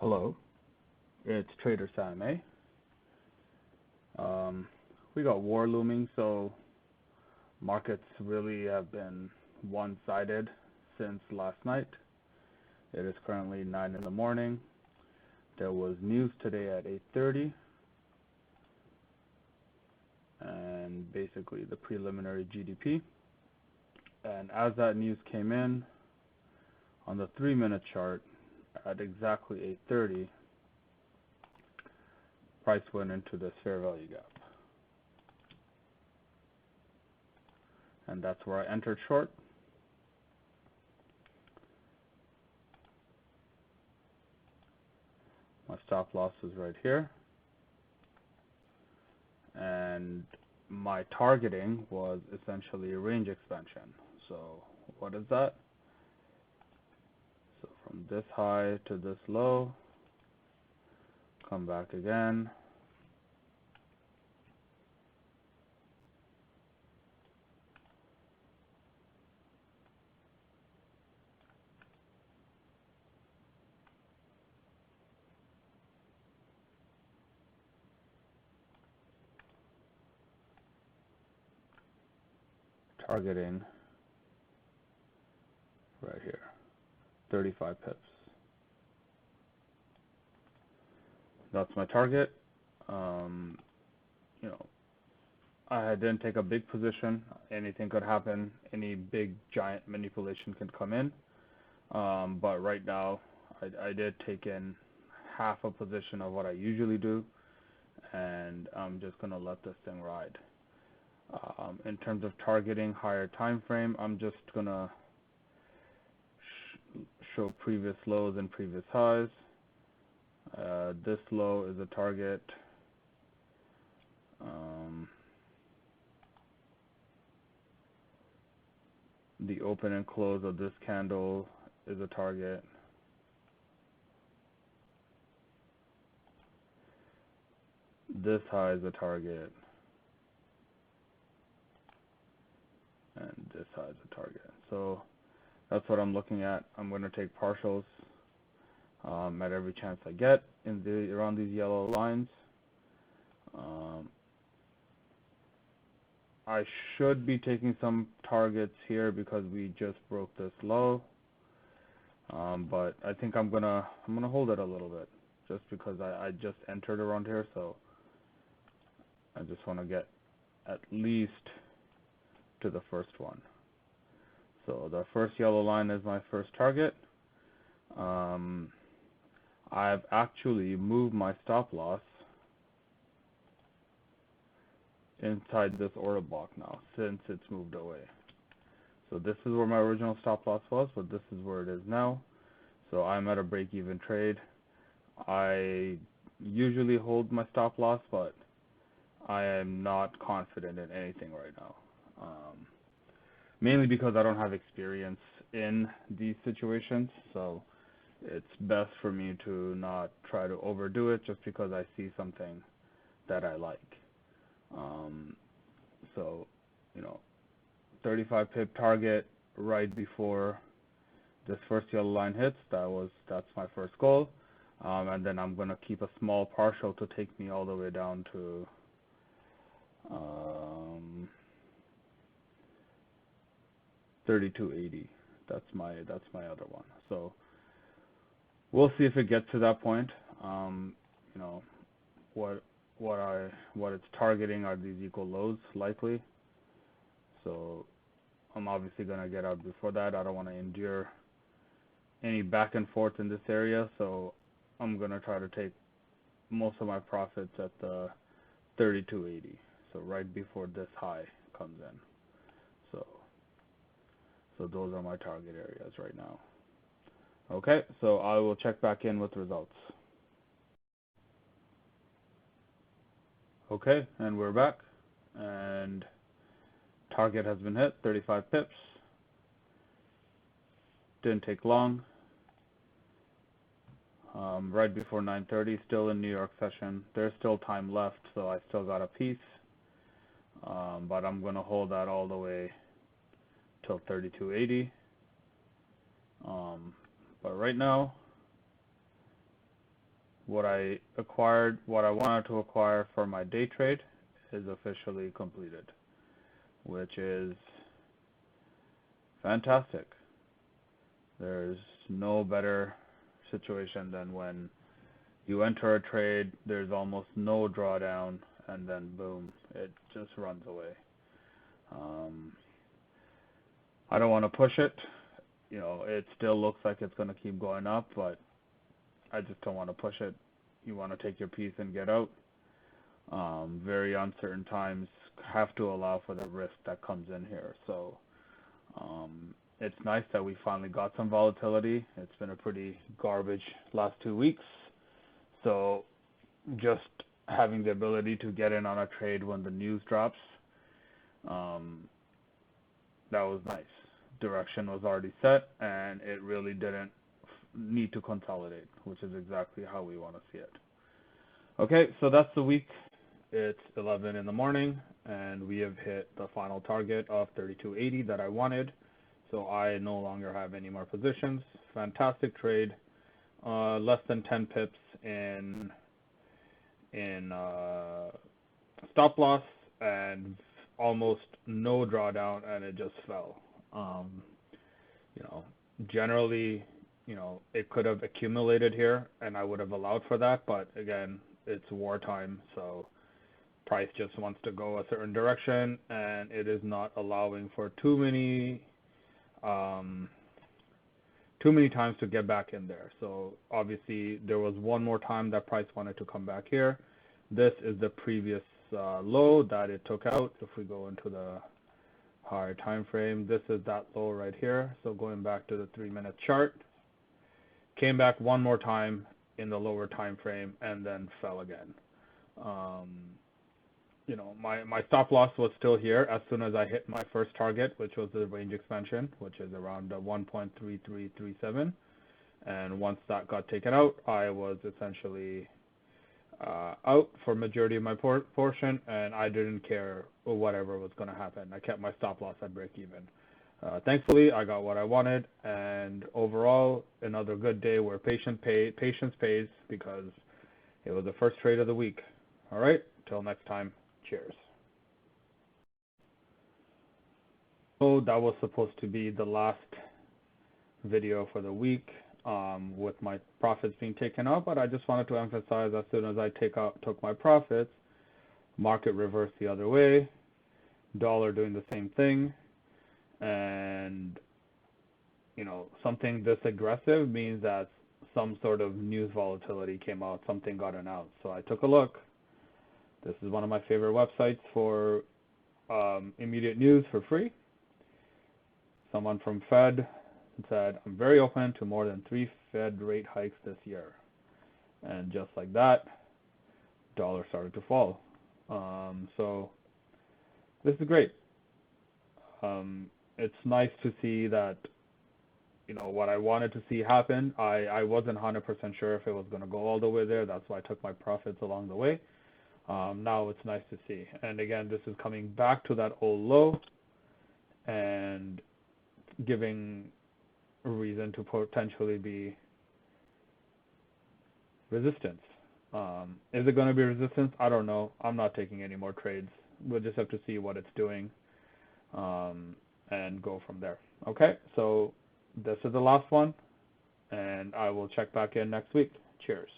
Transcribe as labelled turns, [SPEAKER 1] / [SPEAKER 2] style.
[SPEAKER 1] Hello, it's Trader Sam. We got war looming, so markets really have been one-sided since last night. It is currently 9 in the morning. There was news today at 8:30, and basically the preliminary GDP. And as that news came in, on the 3-minute chart, at exactly 8:30, price went into this fair value gap. And that's where I entered short. My stop loss is right here. And my targeting was essentially a range expansion. So what is that? So from this high to this low, come back again. Targeting right here, 35 pips. That's my target. You know, I didn't take a big position. Anything could happen. Any big giant manipulation can come in. But right now, I did take in half a position of what I usually do, and I'm just gonna let this thing ride. In terms of targeting higher time frame, I'm just gonna show previous lows and previous highs. This low is a target. The open and close of this candle is a target. This high is a target. And this high is a target. So that's what I'm looking at. I'm going to take partials at every chance I get around these yellow lines. I should be taking some targets here because we just broke this low. But I think I'm gonna hold it a little bit just because I just entered around here, so I just want to get at least to the first one. So the first yellow line is my first target. I've actually moved my stop loss inside this order block now since it's moved away. So this is where my original stop loss was, but this is where it is now. So I'm at a break-even trade. I usually hold my stop loss, but I am not confident in anything right now. Mainly because I don't have experience in these situations, so it's best for me to not try to overdo it just because I see something that I like. So, 35 pip target right before this first yellow line hits. That's my first goal. And then I'm gonna keep a small partial to take me all the way down to 32.80. That's my other one. So we'll see if it gets to that point. What it's targeting are these equal lows likely. So I'm obviously gonna get out before that. I don't want to endure any back and forth in this area, so I'm gonna try to take most of my profits at the 32.80. So right before this high comes in. So those are my target areas right now. Okay, so I will check back in with results. Okay, and we're back, and target has been hit, 35 pips. Didn't take long. Right before 9:30, still in New York session. There's still time left, so I still got a piece. But I'm gonna hold that all the way till 32.80. But right now, what I acquired, what I wanted to acquire for my day trade is officially completed, which is fantastic. There's no better situation than when you enter a trade, there's almost no drawdown, and then boom, it just runs away. Um, I don't want to push it. It still looks like it's going to keep going up, but I just don't want to push it. You want to take your piece and get out. Very uncertain times have to allow for the risk that comes in here. So it's nice that we finally got some volatility. It's been a pretty garbage last 2 weeks. So just having the ability to get in on a trade when the news drops, that was nice. Direction was already set, and it really didn't need to consolidate, which is exactly how we want to see it. Okay, so that's the week. It's 11 in the morning, and we have hit the final target of 32.80 that I wanted. So I no longer have any more positions. Fantastic trade. Less than 10 pips in stop loss, and almost no drawdown, and it just fell. You know, generally, it could have accumulated here, and I would have allowed for that. But again, it's wartime, so price just wants to go a certain direction, and it is not allowing for too many times to get back in there. So obviously there was one more time that price wanted to come back here. This is the previous low that it took out. If we go into the higher time frame, this is that low right here. So going back to the 3-minute chart, came back one more time in the lower time frame and then fell again. My stop loss was still here as soon as I hit my first target, which was the range expansion, which is around 1.3337. And once that got taken out, I was essentially out for majority of my portion, and I didn't care whatever was going to happen. I kept my stop loss at break even. Thankfully, I got what I wanted, and overall, another good day where patience pays, because it was the first trade of the week. All right, till next time, cheers. So that was supposed to be the last video for the week, with my profits being taken out, but I just wanted to emphasize, as soon as I took my profits, market reversed the other way, dollar doing the same thing, and something this aggressive means that some sort of news volatility came out, something got announced. So I took a look. This is one of my favorite websites for immediate news for free. Someone from Fed said, I'm very open to more than 3 Fed rate hikes this year. And just like that, dollar started to fall. So this is great. It's nice to see that, what I wanted to see happen. I wasn't 100% sure if it was going to go all the way there. That's why I took my profits along the way. Now it's nice to see. And again, this is coming back to that old low and giving a reason to potentially be resistance. Is it going to be resistance? I don't know. I'm not taking any more trades. We'll just have to see what it's doing, and go from there. Okay, so this is the last one, and I will check back in next week. Cheers.